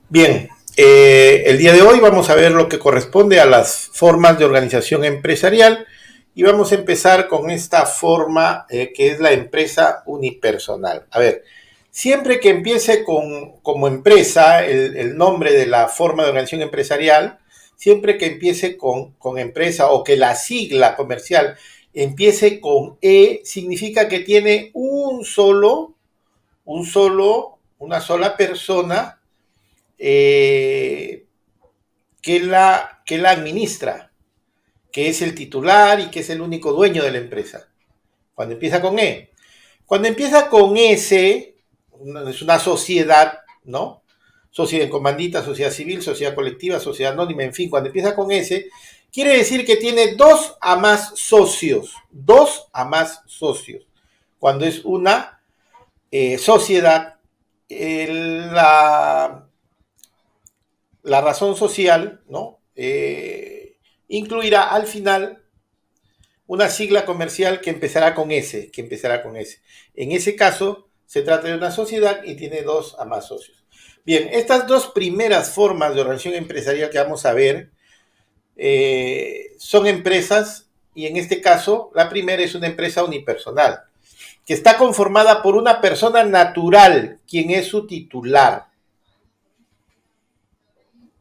Bien, el día de hoy vamos a ver lo que corresponde a las formas de organización empresarial y vamos a empezar con esta forma que es la empresa unipersonal. A ver, siempre que empiece como empresa el nombre de la forma de organización empresarial, siempre que empiece con empresa o que la sigla comercial empiece con E, significa que tiene una sola persona eh, que la administra, que es el titular y que es el único dueño de la empresa. Cuando empieza con E. Cuando empieza con S, es una sociedad, ¿no? Sociedad en comandita, sociedad civil, sociedad colectiva, sociedad anónima, en fin, cuando empieza con S, quiere decir que tiene dos a más socios, dos a más socios. Cuando es una sociedad, la razón social, ¿no? Incluirá al final una sigla comercial que empezará con S, que empezará con S. En ese caso, se trata de una sociedad y tiene dos a más socios. Bien, estas dos primeras formas de organización empresarial que vamos a ver son empresas, y en este caso, la primera es una empresa unipersonal, que está conformada por una persona natural, quien es su titular.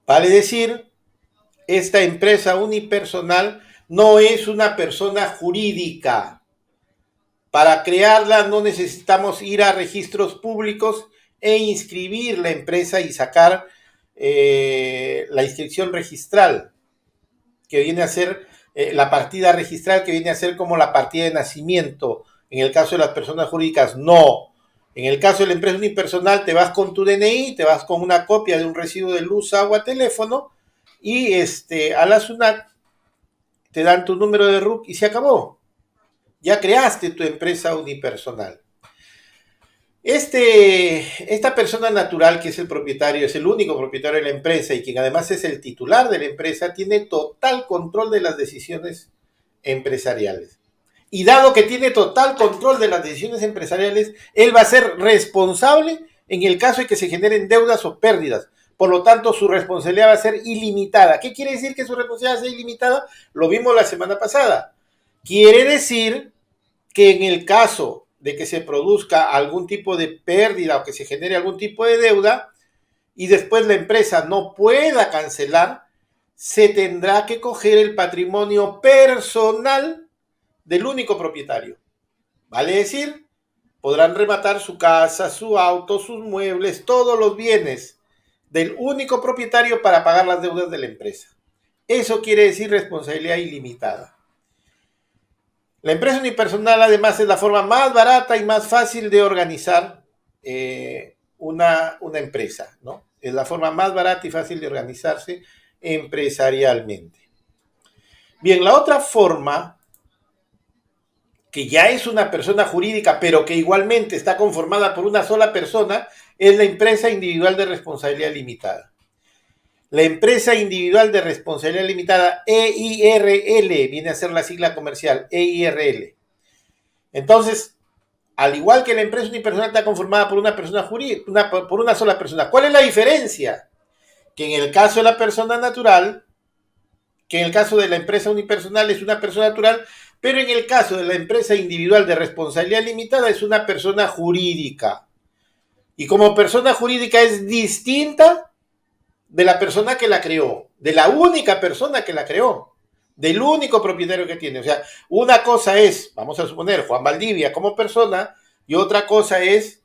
Vale decir, esta empresa unipersonal no es una persona jurídica. Para crearla no necesitamos ir a registros públicos e inscribir la empresa y sacar la inscripción registral, que viene a ser la partida registral, que viene a ser como la partida de nacimiento. En el caso de las personas jurídicas, no. En el caso de la empresa unipersonal, te vas con tu DNI, te vas con una copia de un recibo de luz, agua, teléfono, y a la SUNAT te dan tu número de RUC y se acabó. Ya creaste tu empresa unipersonal. Esta persona natural, que es el propietario, es el único propietario de la empresa y quien además es el titular de la empresa, tiene total control de las decisiones empresariales. Y dado que tiene total control de las decisiones empresariales, él va a ser responsable en el caso de que se generen deudas o pérdidas. Por lo tanto, su responsabilidad va a ser ilimitada. ¿Qué quiere decir que su responsabilidad sea ilimitada? Lo vimos la semana pasada. Quiere decir que en el caso de que se produzca algún tipo de pérdida o que se genere algún tipo de deuda y después la empresa no pueda cancelar, se tendrá que coger el patrimonio personal del único propietario. Vale decir, podrán rematar su casa, su auto, sus muebles, todos los bienes del único propietario para pagar las deudas de la empresa. Eso quiere decir responsabilidad ilimitada. La empresa unipersonal además es la forma más barata y más fácil de organizar una empresa, ¿no? Es la forma más barata y fácil de organizarse empresarialmente. Bien, la otra forma, que ya es una persona jurídica, pero que igualmente está conformada por una sola persona, es la empresa individual de responsabilidad limitada. La empresa individual de responsabilidad limitada, EIRL, viene a ser la sigla comercial, EIRL. Entonces, al igual que la empresa unipersonal está conformada por una persona jurídica, por una sola persona. ¿Cuál es la diferencia? Que en el caso de la persona natural, que en el caso de la empresa unipersonal es una persona natural, pero en el caso de la empresa individual de responsabilidad limitada es una persona jurídica. Y como persona jurídica es distinta de la persona que la creó, de la única persona que la creó, del único propietario que tiene. O sea, una cosa es, vamos a suponer, Juan Valdivia como persona, y otra cosa es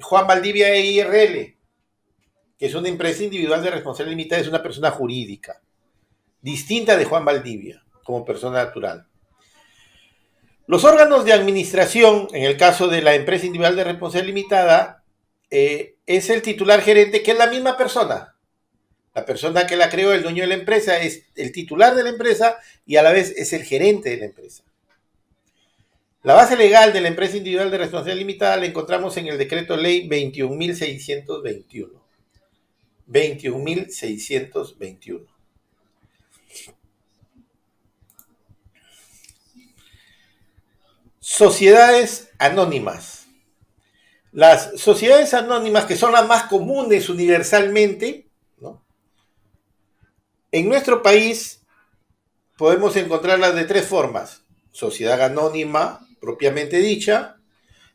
Juan Valdivia EIRL, que es una empresa individual de responsabilidad limitada, es una persona jurídica, distinta de Juan Valdivia como persona natural. Los órganos de administración, en el caso de la empresa individual de responsabilidad limitada, es el titular gerente, que es la misma persona. La persona que la creó, el dueño de la empresa, es el titular de la empresa y a la vez es el gerente de la empresa. La base legal de la empresa individual de responsabilidad limitada la encontramos en el decreto ley 21.621. 21.621. Sociedades anónimas. Las sociedades anónimas, que son las más comunes universalmente, ¿no? En nuestro país podemos encontrarlas de tres formas. Sociedad anónima, propiamente dicha,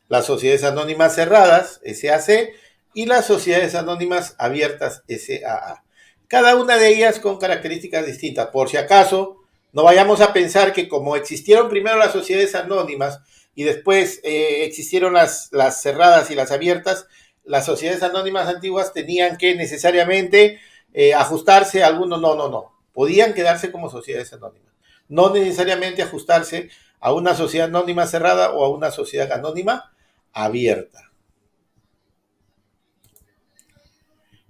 las sociedades anónimas cerradas, SAC, y las sociedades anónimas abiertas, SAA. Cada una de ellas con características distintas. Por si acaso, no vayamos a pensar que como existieron primero las sociedades anónimas y después existieron las cerradas y las abiertas, las sociedades anónimas antiguas tenían que necesariamente ajustarse a algunos. No, no, no. Podían quedarse como sociedades anónimas. No necesariamente ajustarse a una sociedad anónima cerrada o a una sociedad anónima abierta.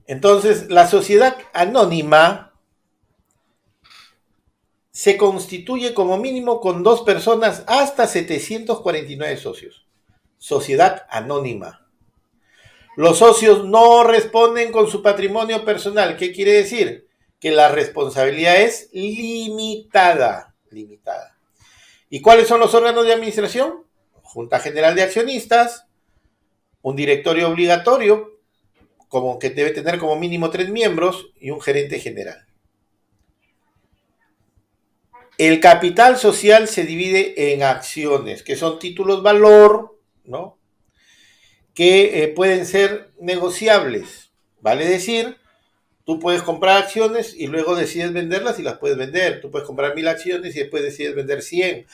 Entonces, la sociedad anónima se constituye como mínimo con 2 personas hasta 749 socios. Sociedad anónima. Los socios no responden con su patrimonio personal. ¿Qué quiere decir? Que la responsabilidad es limitada. Limitada. ¿Y cuáles son los órganos de administración? Junta General de Accionistas, un directorio obligatorio, como que debe tener como mínimo 3 miembros, y un gerente general. El capital social se divide en acciones, que son títulos valor, ¿no? Que pueden ser negociables. Vale decir, tú puedes comprar acciones y luego decides venderlas y las puedes vender. Tú puedes comprar 1000 acciones y después decides vender 100.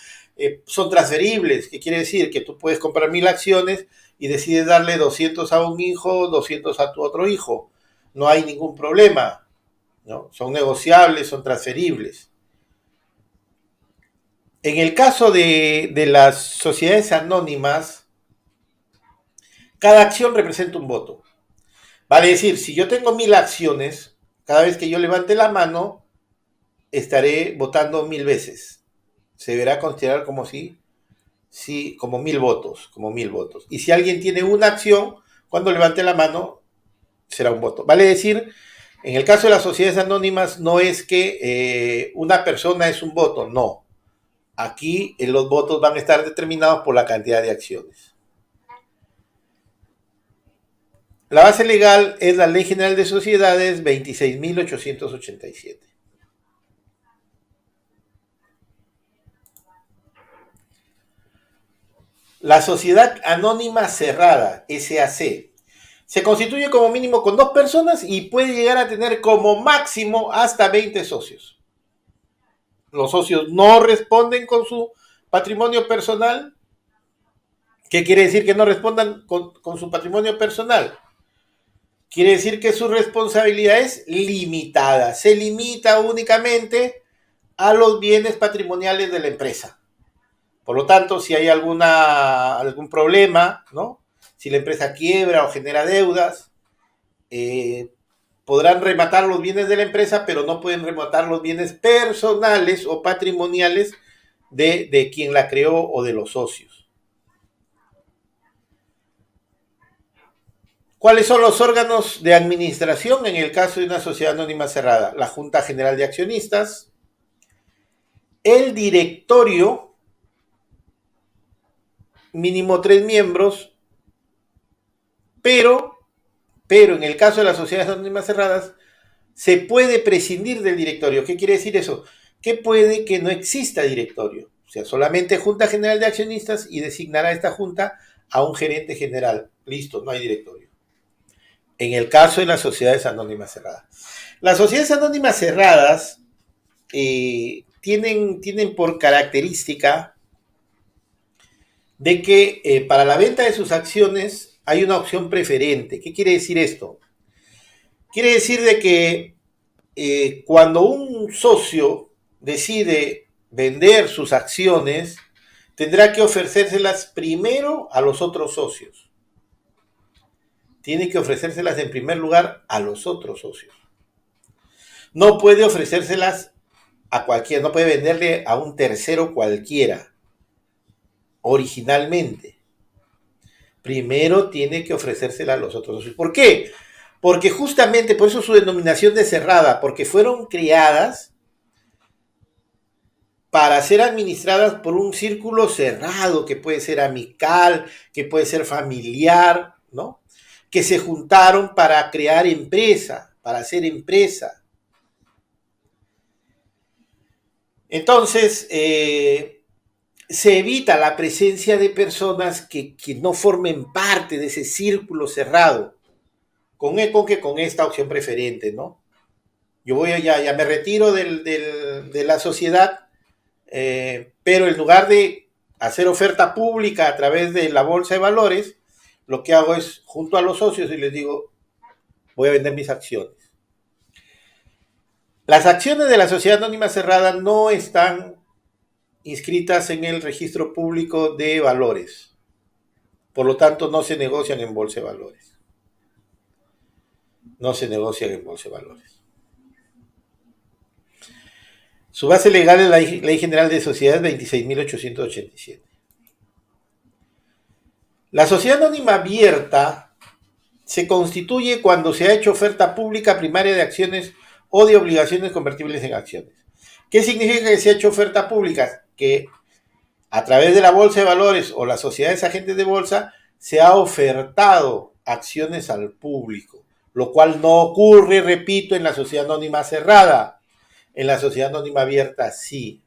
Son transferibles, que quiere decir que tú puedes comprar 1000 acciones y decides darle 200 a un hijo, 200 a tu otro hijo. No hay ningún problema, ¿no? Son negociables, son transferibles. En el caso de las sociedades anónimas, cada acción representa un voto. Vale decir, si yo tengo 1000 acciones, cada vez que yo levante la mano, estaré votando 1000 veces. Se verá considerar como como 1000 votos, como 1000 votos. Y si alguien tiene una acción, cuando levante la mano, será un voto. Vale decir, en el caso de las sociedades anónimas, no es que una persona es un voto, no. Aquí los votos van a estar determinados por la cantidad de acciones. La base legal es la Ley General de Sociedades 26.887. La sociedad anónima cerrada, SAC, se constituye como mínimo con 2 personas y puede llegar a tener como máximo hasta 20 socios. Los socios no responden con su patrimonio personal. ¿Qué quiere decir que no respondan con su patrimonio personal? Quiere decir que su responsabilidad es limitada. Se limita únicamente a los bienes patrimoniales de la empresa. Por lo tanto, si hay algún problema, ¿no? Si la empresa quiebra o genera deudas, podrán rematar los bienes de la empresa, pero no pueden rematar los bienes personales o patrimoniales de quien la creó o de los socios. ¿Cuáles son los órganos de administración en el caso de una sociedad anónima cerrada? La Junta General de Accionistas, el directorio, mínimo 3 miembros, pero en el caso de las sociedades anónimas cerradas, se puede prescindir del directorio. ¿Qué quiere decir eso? Que puede que no exista directorio. O sea, solamente Junta General de Accionistas y designará esta junta a un gerente general. Listo, no hay directorio. En el caso de las sociedades anónimas cerradas. Las sociedades anónimas cerradas tienen por característica de que para la venta de sus acciones hay una opción preferente. ¿Qué quiere decir esto? Quiere decir de que cuando un socio decide vender sus acciones, tendrá que ofrecérselas primero a los otros socios. Tiene que ofrecérselas en primer lugar a los otros socios. No puede ofrecérselas a cualquiera, no puede venderle a un tercero cualquiera, originalmente. Primero tiene que ofrecérsela a los otros socios. ¿Por qué? Porque justamente por eso su denominación de cerrada, porque fueron creadas para ser administradas por un círculo cerrado, que puede ser amical, que puede ser familiar, ¿no? Que se juntaron para crear empresa, para hacer empresa. Entonces, se evita la presencia de personas que no formen parte de ese círculo cerrado, con esta opción preferente, ¿no? Yo ya me retiro de la sociedad, pero en lugar de hacer oferta pública a través de la bolsa de valores, lo que hago es junto a los socios y les digo, voy a vender mis acciones. Las acciones de la sociedad anónima cerrada no están inscritas en el registro público de valores. Por lo tanto, no se negocian en bolsa de valores. No se negocian en bolsa de valores. Su base legal es la Ley General de Sociedades 26.887. La sociedad anónima abierta se constituye cuando se ha hecho oferta pública primaria de acciones o de obligaciones convertibles en acciones. ¿Qué significa que se ha hecho oferta pública? Que a través de la bolsa de valores o las sociedades agentes de bolsa se ha ofertado acciones al público, lo cual no ocurre, repito, en la sociedad anónima cerrada. En la sociedad anónima abierta sí.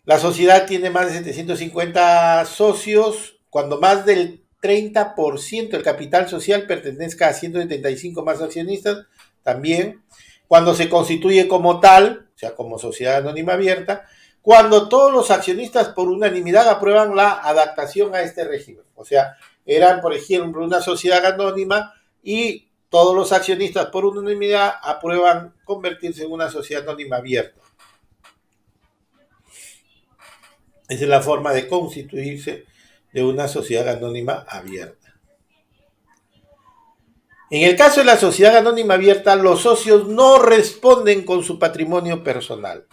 La sociedad tiene más de 750 socios, cuando más del 30% del capital social pertenezca a 175 más accionistas, también. Cuando se constituye como tal, o sea, como sociedad anónima abierta, cuando todos los accionistas por unanimidad aprueban la adaptación a este régimen. O sea, eran, por ejemplo, una sociedad anónima y todos los accionistas por unanimidad aprueban convertirse en una sociedad anónima abierta. Esa es la forma de constituirse de una sociedad anónima abierta. En el caso de la sociedad anónima abierta, los socios no responden con su patrimonio personal.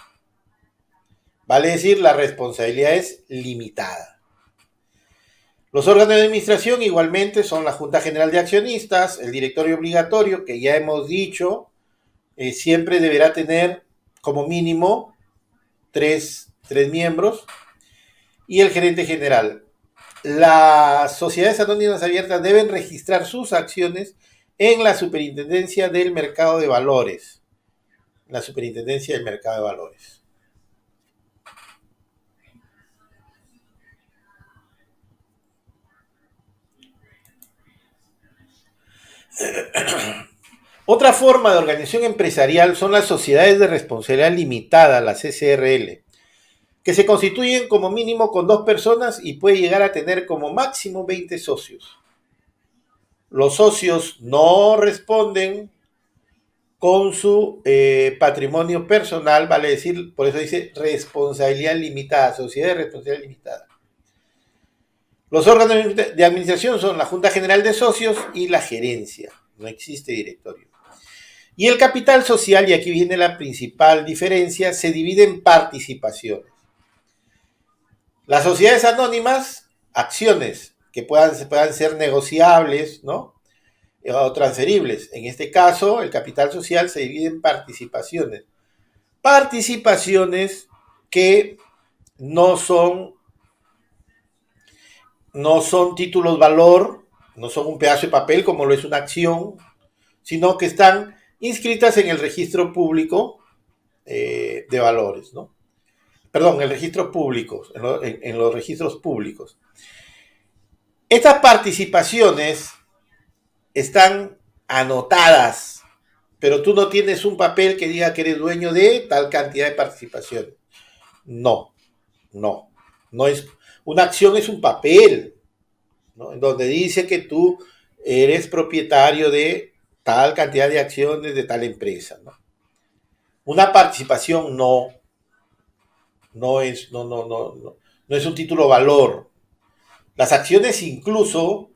Vale decir, la responsabilidad es limitada. Los órganos de administración igualmente son la Junta General de Accionistas, el directorio obligatorio, que ya hemos dicho, siempre deberá tener como mínimo tres miembros, y el gerente general. Las sociedades anónimas abiertas deben registrar sus acciones en la Superintendencia del Mercado de Valores. La Superintendencia del Mercado de Valores. Otra forma de organización empresarial son las sociedades de responsabilidad limitada, las SRL, que se constituyen como mínimo con 2 personas y puede llegar a tener como máximo 20 socios. Los socios no responden con su patrimonio personal, vale decir, por eso dice responsabilidad limitada, sociedad de responsabilidad limitada. Los órganos de administración son la Junta General de Socios y la gerencia, no existe directorio. Y el capital social, y aquí viene la principal diferencia, se divide en participaciones. Las sociedades anónimas, acciones que puedan ser negociables, ¿no? O transferibles. En este caso, el capital social se divide en participaciones. Participaciones que no son títulos valor, no son un pedazo de papel como lo es una acción, sino que están inscritas en el registro público de valores, ¿no? Perdón, en el registro público, en los registros públicos. Estas participaciones están anotadas, pero tú no tienes un papel que diga que eres dueño de tal cantidad de participación. No es. Una acción es un papel, ¿no? En donde dice que tú eres propietario de tal cantidad de acciones de tal empresa, ¿no? Una participación no es un título valor. Las acciones incluso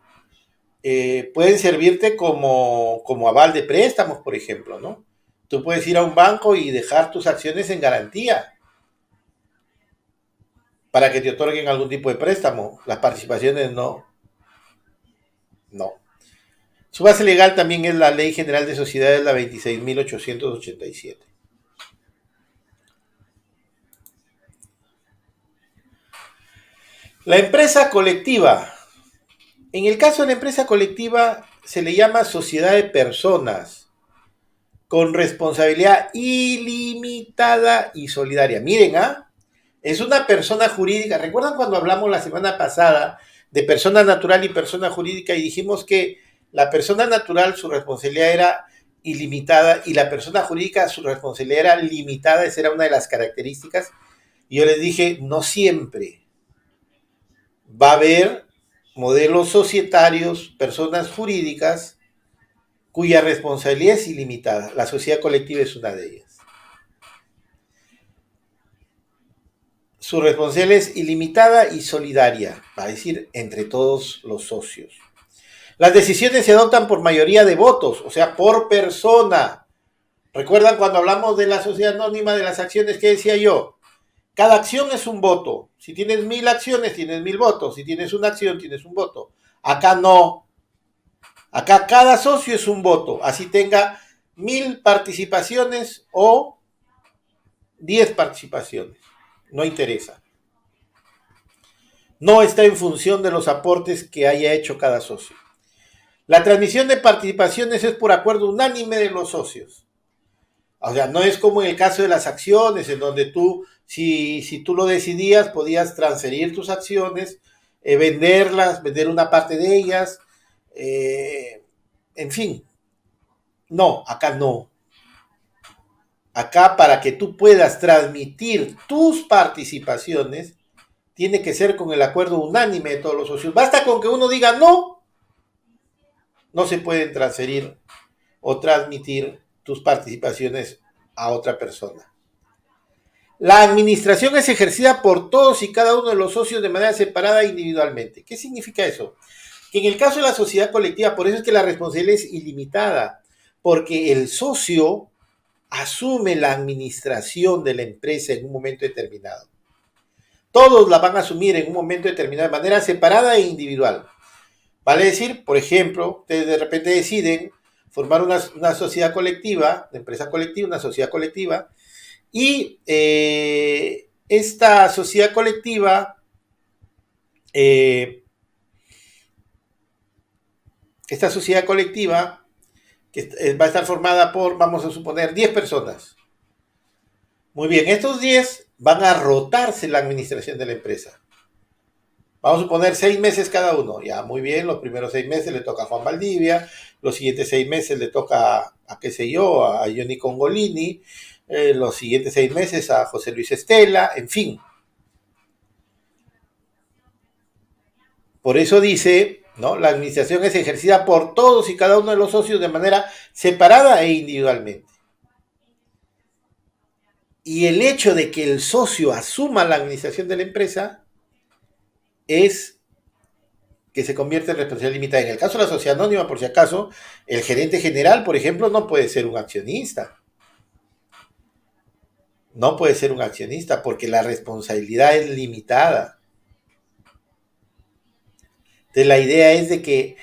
pueden servirte como aval de préstamos, por ejemplo, ¿no? Tú puedes ir a un banco y dejar tus acciones en garantía para que te otorguen algún tipo de préstamo. Las participaciones no. Su base legal también es la Ley General de Sociedades, la 26.887. La empresa colectiva En el caso de la empresa colectiva se le llama sociedad de personas con responsabilidad ilimitada y solidaria. Miren, es una persona jurídica. ¿Recuerdan cuando hablamos la semana pasada de persona natural y persona jurídica y dijimos que la persona natural su responsabilidad era ilimitada y la persona jurídica su responsabilidad era limitada? Esa era una de las características. Y yo les dije, no siempre. Va a haber modelos societarios, personas jurídicas cuya responsabilidad es ilimitada. La sociedad colectiva es una de ellas. Su responsabilidad es ilimitada y solidaria, va a decir, entre todos los socios. Las decisiones se adoptan por mayoría de votos, o sea, por persona. ¿Recuerdan cuando hablamos de la sociedad anónima, de las acciones que decía yo? Cada acción es un voto. Si tienes 1000 acciones, tienes 1000 votos. Si tienes una acción, tienes un voto. Acá no. Acá cada socio es un voto. Así tenga 1000 participaciones o 10 participaciones. No interesa. No está en función de los aportes que haya hecho cada socio. La transmisión de participaciones es por acuerdo unánime de los socios. O sea, no es como en el caso de las acciones, en donde tú, si tú lo decidías, podías transferir tus acciones, venderlas, vender una parte de ellas, en fin. No, acá no. Acá para que tú puedas transmitir tus participaciones, tiene que ser con el acuerdo unánime de todos los socios. Basta con que uno diga no, no se pueden transferir o transmitir tus participaciones a otra persona. La administración es ejercida por todos y cada uno de los socios de manera separada e individualmente. ¿Qué significa eso? Que en el caso de la sociedad colectiva, por eso es que la responsabilidad es ilimitada, porque el socio asume la administración de la empresa en un momento determinado. Todos la van a asumir en un momento determinado de manera separada e individual. Vale decir, por ejemplo, ustedes de repente deciden formar una sociedad colectiva, una empresa colectiva, una sociedad colectiva, y esta sociedad colectiva, que va a estar formada por, vamos a suponer, 10 personas. Muy bien, estos 10 van a rotarse la administración de la empresa. Vamos a suponer 6 meses cada uno. Ya, muy bien, los primeros 6 meses le toca a Juan Valdivia, los siguientes 6 meses le toca a qué sé yo, a Johnny Congolini, los siguientes 6 meses a José Luis Estela, en fin. Por eso dice, ¿no? La administración es ejercida por todos y cada uno de los socios de manera separada e individualmente. Y el hecho de que el socio asuma la administración de la empresa es que se convierte en responsabilidad limitada. En el caso de la sociedad anónima, por si acaso, el gerente general, por ejemplo, no puede ser un accionista. No puede ser un accionista porque la responsabilidad es limitada. Entonces, la idea es de que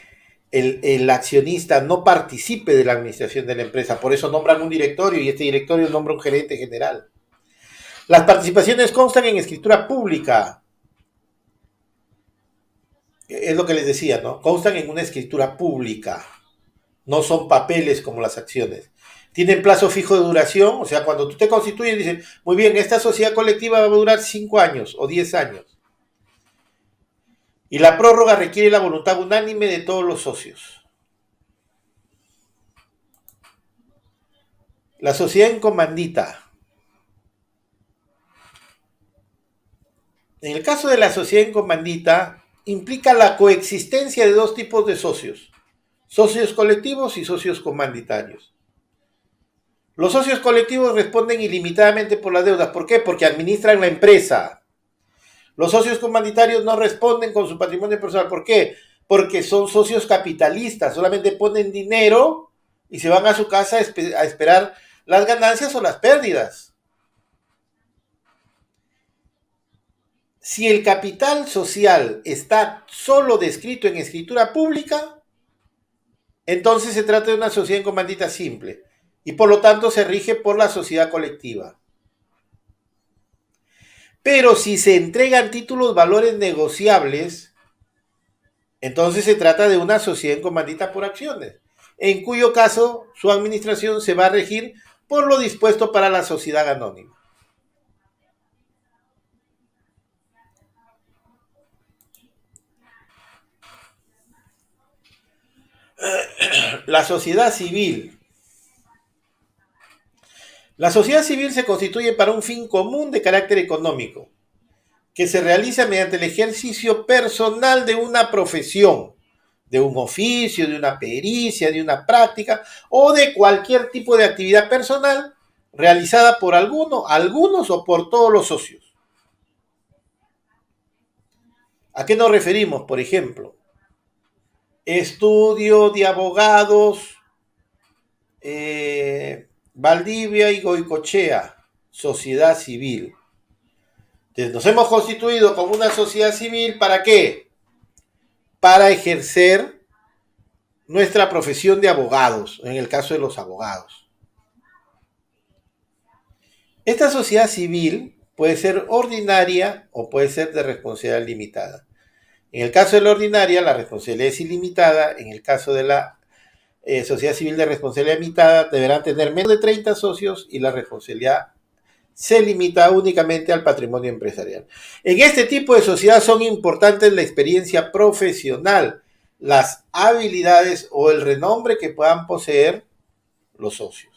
el accionista no participe de la administración de la empresa. Por eso nombran un directorio y este directorio nombra un gerente general. Las participaciones constan en escritura pública. Es lo que les decía, ¿no? Constan en una escritura pública. No son papeles como las acciones. Tienen plazo fijo de duración, o sea, cuando tú te constituyes, dicen, muy bien, esta sociedad colectiva va a durar 5 años o 10 años. Y la prórroga requiere la voluntad unánime de todos los socios. La sociedad en comandita. En el caso de la sociedad en comandita, implica la coexistencia de dos tipos de socios. Socios colectivos y socios comanditarios. Los socios colectivos responden ilimitadamente por las deudas. ¿Por qué? Porque administran la empresa. Los socios comanditarios no responden con su patrimonio personal. ¿Por qué? Porque son socios capitalistas. Solamente ponen dinero y se van a su casa a esperar las ganancias o las pérdidas. Si el capital social está solo descrito en escritura pública, entonces se trata de una sociedad en comandita simple y por lo tanto se rige por la sociedad colectiva. Pero si se entregan títulos valores negociables, Entonces se trata de una sociedad en comandita por acciones, en cuyo caso su administración se va a regir por lo dispuesto para la sociedad anónima. La sociedad civil. La sociedad civil se constituye para un fin común de carácter económico, que se realiza mediante el ejercicio personal de una profesión, de un oficio, de una pericia, de una práctica o de cualquier tipo de actividad personal realizada por algunos o por todos los socios. ¿A qué nos referimos? Por ejemplo, estudio de abogados, Valdivia y Goicochea, sociedad civil. Entonces, nos hemos constituido como una sociedad civil, ¿para qué? Para ejercer nuestra profesión de abogados, en el caso de los abogados. Esta sociedad civil puede ser ordinaria o puede ser de responsabilidad limitada. En el caso de la ordinaria, la responsabilidad es ilimitada. En el caso de la sociedad civil de responsabilidad limitada, deberán tener menos de 30 socios y la responsabilidad se limita únicamente al patrimonio empresarial. En este tipo de sociedad son importantes la experiencia profesional, las habilidades o el renombre que puedan poseer los socios.